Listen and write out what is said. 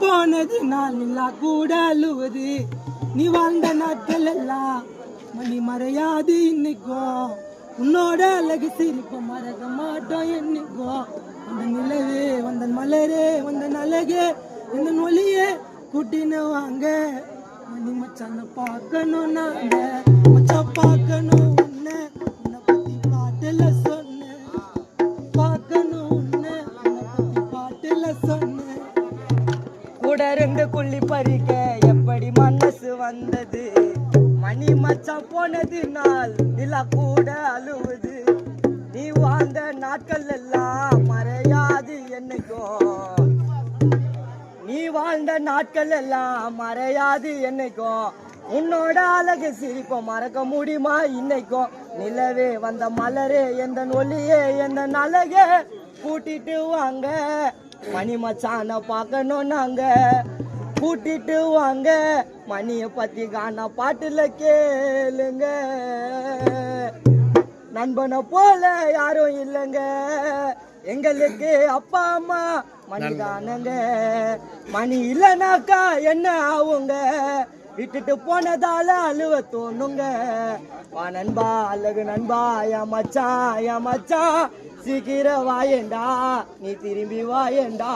போனது நான் இல்லா கூட அழுவது நீ வாழ்ந்த நாட்கள் எல்லாம் மணி மறையாது இன்னைக்கும் உன்னோட அழகு சிரிப்ப மறக்க மாட்டோம் என்னைக்கும் அந்த நிலவே வந்த மலரே வந்த அழகே இந்த மொழியே கூட்டின வாங்க மணி மச்சான பார்க்கணும் நாங்க மச்சான் பார்க்கணும் உன்னை பத்தி பாட்டுல சொன்னேன் பார்க்கணும் உன்னை பத்தி பாட்டுல சொன்னேன் கூட ரெண்டு குள்ளி பறிக்க எப்படி மனசு வந்தது மணி மச்சான் போனது நாள் நிலா கூட அழுவுது நீ வாழ்ந்த நாட்கள் எல்லாம் மறையாது என்னைக்கும் நீ வாழ்ந்த நாட்கள் எல்லாம் மறையாது என்னைக்கும் உன்னோட அழகு சிரிப்ப மறக்க முடியுமா இன்னைக்கும் நிலவே வந்த மலரே எந்த ஒளியே எந்த அழகே கூட்டிட்டு வாங்க மணி மச்சான பார்க்கணும் நாங்க கூட்டிட்டு வாங்க மணிய பத்தி காண பாட்டுல கேளுங்க நண்பனை போல யாரும் இல்லைங்க எங்களுக்கு அப்பா அம்மா மணி தானங்க மணி இல்லைனாக்கா என்ன ஆகுங்க விட்டுட்டு போனதால அழுவ தோணுங்க வா நண்பா அழகு நண்பா என் மச்சான் சீக்கிரம் வாயேண்டா நீ திரும்பி வாயேண்டா